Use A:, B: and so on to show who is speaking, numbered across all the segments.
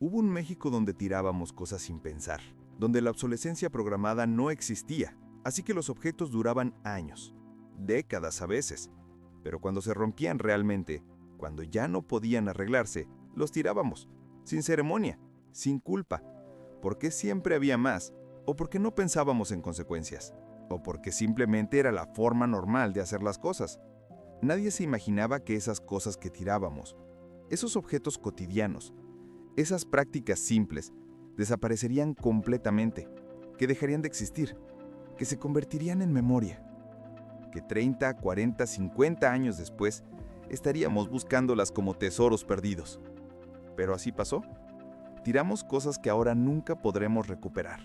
A: Hubo un México donde tirábamos cosas sin pensar, donde la obsolescencia programada no existía, así que los objetos duraban años, décadas a veces, pero cuando se rompían realmente, cuando ya no podían arreglarse, los tirábamos, sin ceremonia, sin culpa, porque siempre había más, o porque no pensábamos en consecuencias, o porque simplemente era la forma normal de hacer las cosas. Nadie se imaginaba que esas cosas que tirábamos, esos objetos cotidianos, esas prácticas simples, desaparecerían completamente, que dejarían de existir, que se convertirían en memoria, que 30, 40, 50 años después estaríamos buscándolas como tesoros perdidos. Pero así pasó. Tiramos cosas que ahora nunca podremos recuperar,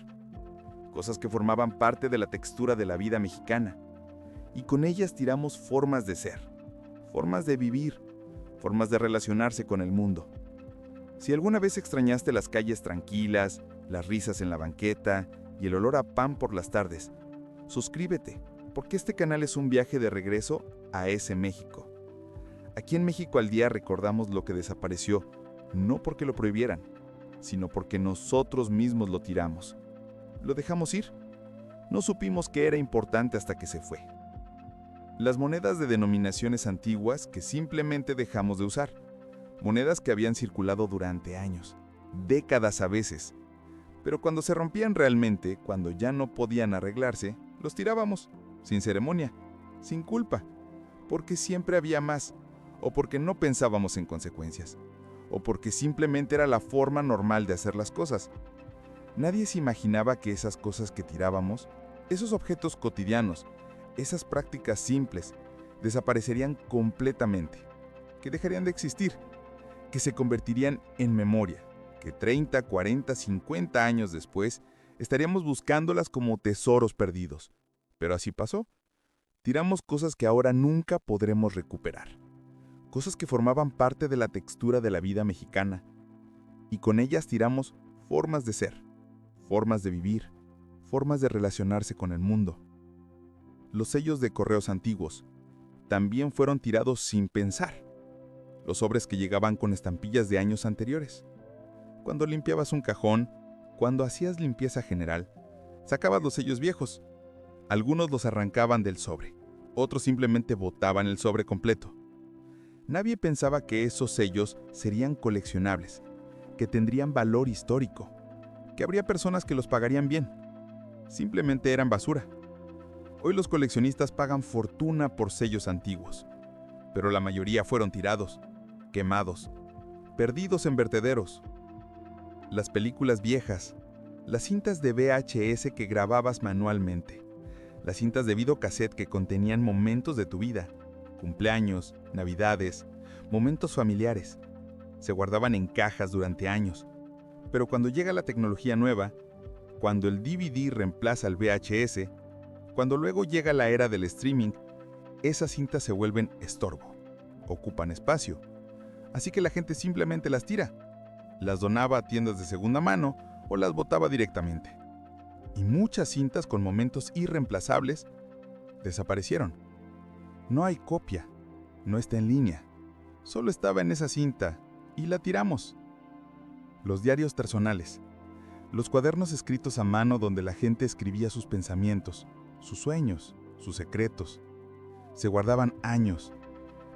A: cosas que formaban parte de la textura de la vida mexicana, y con ellas tiramos formas de ser, formas de vivir, formas de relacionarse con el mundo. Si alguna vez extrañaste las calles tranquilas, las risas en la banqueta y el olor a pan por las tardes, suscríbete, porque este canal es un viaje de regreso a ese México. Aquí en México al Día recordamos lo que desapareció, no porque lo prohibieran, sino porque nosotros mismos lo tiramos. Lo dejamos ir. No supimos que era importante hasta que se fue. Las monedas de denominaciones antiguas que simplemente dejamos de usar. Monedas que habían circulado durante años, décadas a veces. Pero cuando se rompían realmente, cuando ya no podían arreglarse, los tirábamos, sin ceremonia, sin culpa, porque siempre había más, o porque no pensábamos en consecuencias, o porque simplemente era la forma normal de hacer las cosas. Nadie se imaginaba que esas cosas que tirábamos, esos objetos cotidianos, esas prácticas simples, desaparecerían completamente, que dejarían de existir, que se convertirían en memoria, que 30, 40, 50 años después estaríamos buscándolas como tesoros perdidos. Pero así pasó. Tiramos cosas que ahora nunca podremos recuperar, cosas que formaban parte de la textura de la vida mexicana, y con ellas tiramos formas de ser, formas de vivir, formas de relacionarse con el mundo. Los sellos de correos antiguos también fueron tirados sin pensar. Los sobres que llegaban con estampillas de años anteriores. Cuando limpiabas un cajón, cuando hacías limpieza general, sacabas los sellos viejos. Algunos los arrancaban del sobre, otros simplemente botaban el sobre completo. Nadie pensaba que esos sellos serían coleccionables, que tendrían valor histórico, que habría personas que los pagarían bien. Simplemente eran basura. Hoy los coleccionistas pagan fortuna por sellos antiguos, pero la mayoría fueron tirados, quemados, perdidos en vertederos. Las películas viejas, las cintas de VHS que grababas manualmente, las cintas de videocassette que contenían momentos de tu vida, cumpleaños, navidades, momentos familiares, se guardaban en cajas durante años. Pero cuando llega la tecnología nueva, cuando el DVD reemplaza al VHS, cuando luego llega la era del streaming, esas cintas se vuelven estorbo, ocupan espacio. Así que la gente simplemente las tira, las donaba a tiendas de segunda mano o las botaba directamente. Y muchas cintas con momentos irreemplazables desaparecieron. No hay copia, no está en línea, solo estaba en esa cinta y la tiramos. Los diarios personales, los cuadernos escritos a mano donde la gente escribía sus pensamientos, sus sueños, sus secretos, se guardaban años,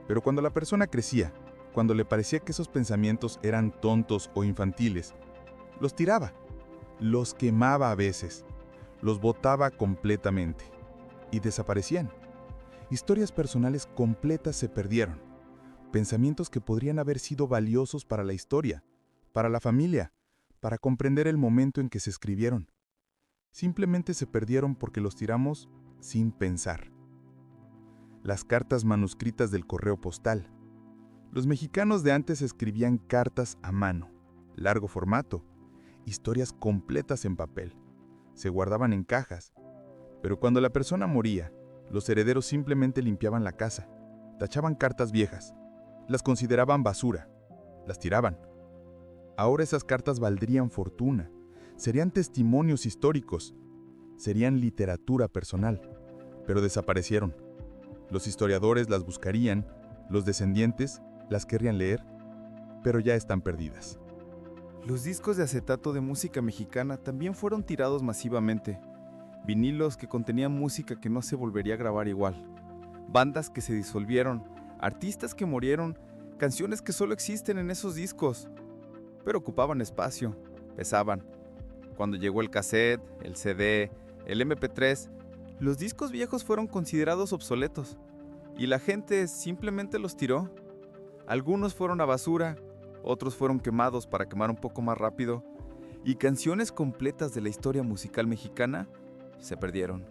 A: pero cuando la persona crecía, cuando le parecía que esos pensamientos eran tontos o infantiles, los tiraba, los quemaba a veces, los botaba completamente y desaparecían. Historias personales completas se perdieron, pensamientos que podrían haber sido valiosos para la historia, para la familia, para comprender el momento en que se escribieron. Simplemente se perdieron porque los tiramos sin pensar. Las cartas manuscritas del correo postal. Los mexicanos de antes escribían cartas a mano, largo formato, historias completas en papel. Se guardaban en cajas, pero cuando la persona moría, los herederos simplemente limpiaban la casa, tachaban cartas viejas, las consideraban basura, las tiraban. Ahora esas cartas valdrían fortuna, serían testimonios históricos, serían literatura personal, pero desaparecieron. Los historiadores las buscarían, los descendientes las querrían leer, pero ya están perdidas.
B: Los discos de acetato de música mexicana también fueron tirados masivamente. Vinilos que contenían música que no se volvería a grabar igual. Bandas que se disolvieron, artistas que murieron, canciones que solo existen en esos discos. Pero ocupaban espacio, pesaban. Cuando llegó el cassette, el CD, el MP3, los discos viejos fueron considerados obsoletos y la gente simplemente los tiró. Algunos fueron a basura, otros fueron quemados para quemar un poco más rápido y canciones completas de la historia musical mexicana se perdieron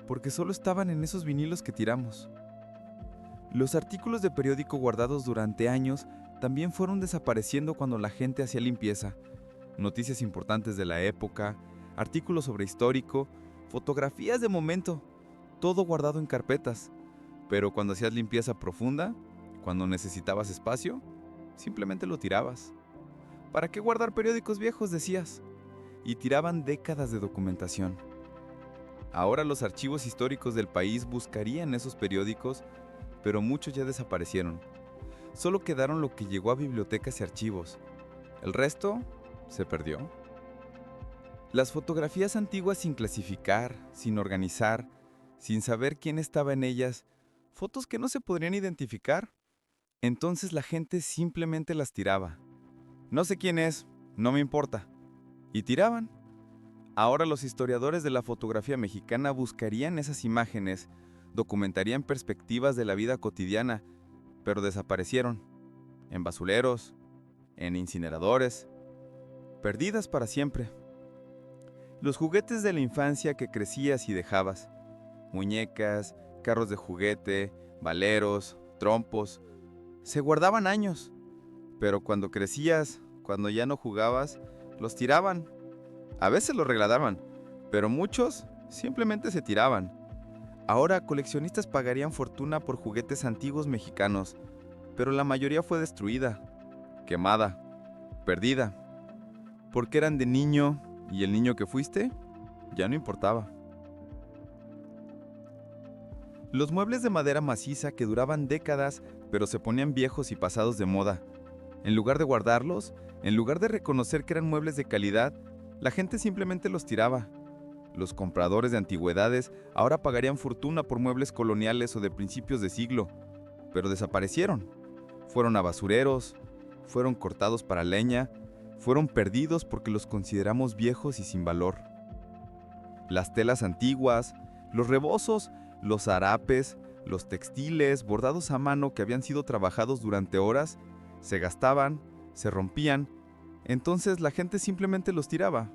B: porque solo estaban en esos vinilos que tiramos. Los artículos de periódico guardados durante años también fueron desapareciendo cuando la gente hacía limpieza. Noticias importantes de la época, artículos sobre histórico, fotografías de momento, todo guardado en carpetas. Pero cuando hacías limpieza profunda, cuando necesitabas espacio, simplemente lo tirabas. ¿Para qué guardar periódicos viejos?, decías. Y tiraban décadas de documentación. Ahora los archivos históricos del país buscarían esos periódicos, pero muchos ya desaparecieron. Solo quedaron lo que llegó a bibliotecas y archivos. El resto se perdió. Las fotografías antiguas sin clasificar, sin organizar, sin saber quién estaba en ellas, fotos que no se podrían identificar. Entonces la gente simplemente las tiraba. No sé quién es, no me importa. Y tiraban. Ahora los historiadores de la fotografía mexicana buscarían esas imágenes, documentarían perspectivas de la vida cotidiana, pero desaparecieron. En basureros, en incineradores, perdidas para siempre. Los juguetes de la infancia que crecías y dejabas. Muñecas, carros de juguete, valeros, trompos. Se guardaban años, pero cuando crecías, cuando ya no jugabas, los tiraban. A veces los regalaban, pero muchos simplemente se tiraban. Ahora coleccionistas pagarían fortuna por juguetes antiguos mexicanos, pero la mayoría fue destruida, quemada, perdida. Porque eran de niño y el niño que fuiste ya no importaba. Los muebles de madera maciza que duraban décadas, pero se ponían viejos y pasados de moda. En lugar de guardarlos, en lugar de reconocer que eran muebles de calidad, la gente simplemente los tiraba. Los compradores de antigüedades ahora pagarían fortuna por muebles coloniales o de principios de siglo, pero desaparecieron. Fueron a basureros, fueron cortados para leña, fueron perdidos porque los consideramos viejos y sin valor. Las telas antiguas, los rebozos, los harapes, los textiles bordados a mano que habían sido trabajados durante horas, se gastaban, se rompían, entonces la gente simplemente los tiraba.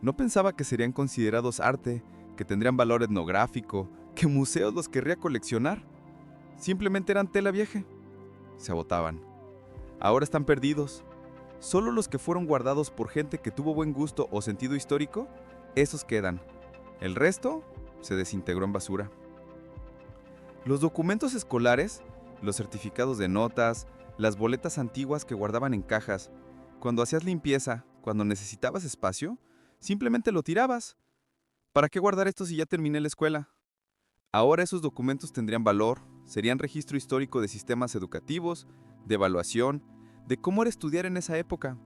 B: No pensaba que serían considerados arte, que tendrían valor etnográfico, que museos los querría coleccionar. Simplemente eran tela vieja. Se agotaban. Ahora están perdidos. Solo los que fueron guardados por gente que tuvo buen gusto o sentido histórico, esos quedan. El resto se desintegró en basura. Los documentos escolares, los certificados de notas, las boletas antiguas que guardaban en cajas, cuando hacías limpieza, cuando necesitabas espacio, simplemente lo tirabas. ¿Para qué guardar esto si ya terminé la escuela? Ahora esos documentos tendrían valor, serían registro histórico de sistemas educativos, de evaluación, de cómo era estudiar en esa época,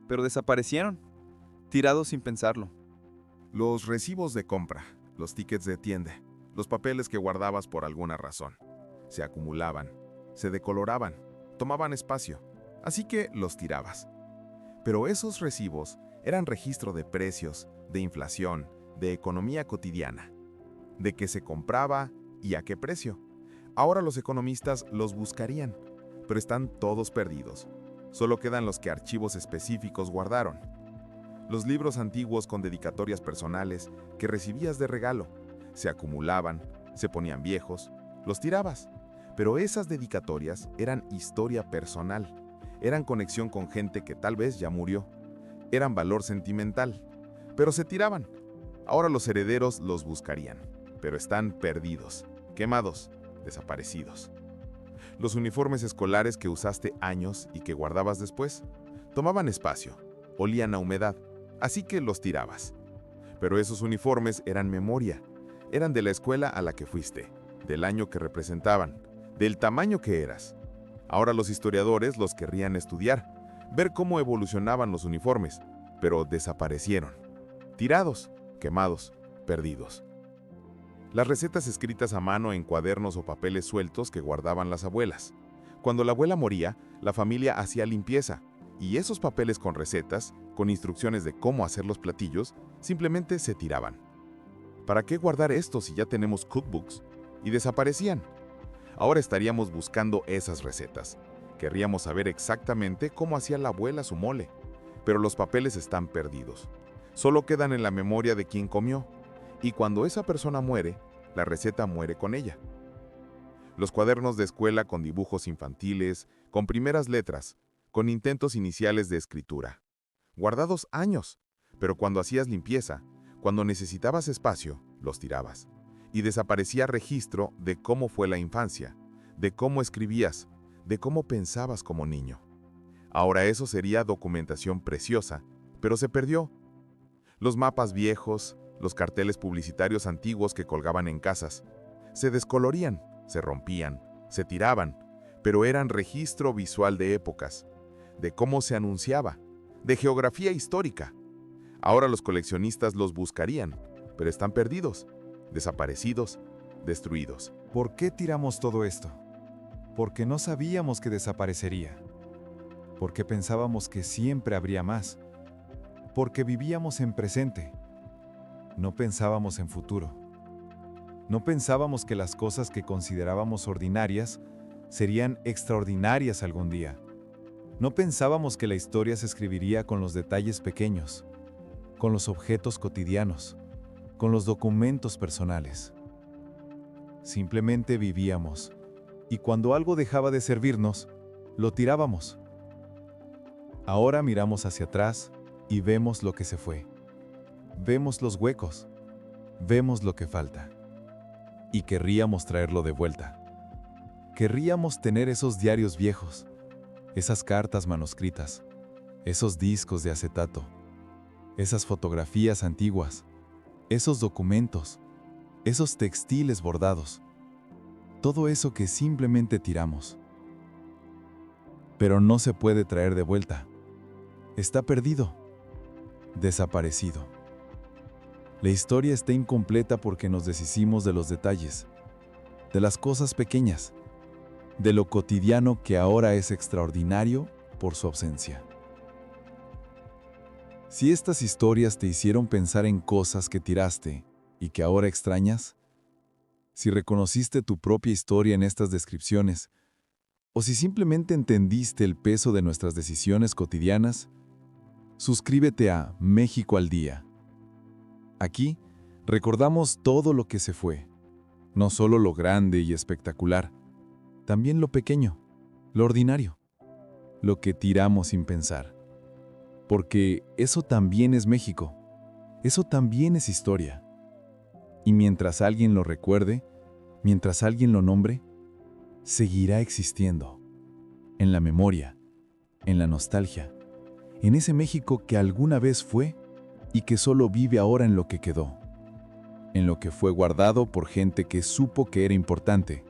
B: pero desaparecieron, tirados sin pensarlo.
A: Los recibos de compra, los tickets de tienda, los papeles que guardabas por alguna razón, se acumulaban, se decoloraban, tomaban espacio, así que los tirabas. Pero esos recibos eran registro de precios, de inflación, de economía cotidiana, de qué se compraba y a qué precio. Ahora los economistas los buscarían, pero están todos perdidos. Solo quedan los que archivos específicos guardaron. Los libros antiguos con dedicatorias personales que recibías de regalo, se acumulaban, se ponían viejos, los tirabas. Pero esas dedicatorias eran historia personal, eran conexión con gente que tal vez ya murió, eran valor sentimental, pero se tiraban. Ahora los herederos los buscarían, pero están perdidos, quemados, desaparecidos. Los uniformes escolares que usaste años y que guardabas después, tomaban espacio, olían a humedad, así que los tirabas. Pero esos uniformes eran memoria, eran de la escuela a la que fuiste, del año que representaban, del tamaño que eras. Ahora los historiadores los querrían estudiar,
C: ver cómo evolucionaban los uniformes, pero desaparecieron. Tirados, quemados, perdidos. Las recetas escritas a mano en cuadernos o papeles sueltos que guardaban las abuelas. Cuando la abuela moría, la familia hacía limpieza, y esos papeles con recetas, con instrucciones de cómo hacer los platillos, simplemente se tiraban. ¿Para qué guardar esto si ya tenemos cookbooks? Y desaparecían. Ahora estaríamos buscando esas recetas. Querríamos saber exactamente cómo hacía la abuela su mole, pero los papeles están perdidos. Solo quedan en la memoria de quien comió, y cuando esa persona muere, la receta muere con ella. Los cuadernos de escuela con dibujos infantiles, con primeras letras, con intentos iniciales de escritura. Guardados años, pero cuando hacías limpieza, cuando necesitabas espacio, los tirabas. Y desaparecía registro de cómo fue la infancia, de cómo escribías, de cómo pensabas como niño. Ahora eso sería documentación preciosa, pero se perdió. Los mapas viejos, los carteles publicitarios antiguos que colgaban en casas, se descolorían, se rompían, se tiraban, pero eran registro visual de épocas, de cómo se anunciaba, de geografía histórica. Ahora los coleccionistas los buscarían, pero están perdidos, desaparecidos, destruidos.
A: ¿Por qué tiramos todo esto? Porque no sabíamos que desaparecería. Porque pensábamos que siempre habría más. Porque vivíamos en presente. No pensábamos en futuro. No pensábamos que las cosas que considerábamos ordinarias serían extraordinarias algún día. No pensábamos que la historia se escribiría con los detalles pequeños, con los objetos cotidianos, con los documentos personales. Simplemente vivíamos, y cuando algo dejaba de servirnos, lo tirábamos. Ahora miramos hacia atrás y vemos lo que se fue. Vemos los huecos, vemos lo que falta. Y querríamos traerlo de vuelta. Querríamos tener esos diarios viejos, esas cartas manuscritas, esos discos de acetato, esas fotografías antiguas, esos documentos, esos textiles bordados, todo eso que simplemente tiramos. Pero no se puede traer de vuelta. Está perdido, desaparecido. La historia está incompleta porque nos deshicimos de los detalles, de las cosas pequeñas, de lo cotidiano que ahora es extraordinario por su ausencia. Si estas historias te hicieron pensar en cosas que tiraste y que ahora extrañas, si reconociste tu propia historia en estas descripciones, o si simplemente entendiste el peso de nuestras decisiones cotidianas, suscríbete a México al Día. Aquí recordamos todo lo que se fue, no solo lo grande y espectacular, también lo pequeño, lo ordinario, lo que tiramos sin pensar. Porque eso también es México, eso también es historia. Y mientras alguien lo recuerde, mientras alguien lo nombre, seguirá existiendo, en la memoria, en la nostalgia, en ese México que alguna vez fue y que solo vive ahora en lo que quedó, en lo que fue guardado por gente que supo que era importante,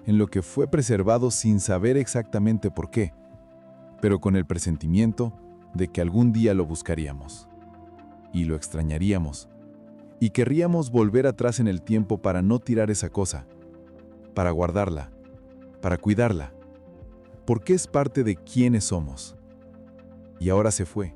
A: en lo que fue preservado sin saber exactamente por qué, pero con el presentimiento de que algún día lo buscaríamos, y lo extrañaríamos, y querríamos volver atrás en el tiempo para no tirar esa cosa, para guardarla, para cuidarla, porque es parte de quiénes somos. Y ahora se fue,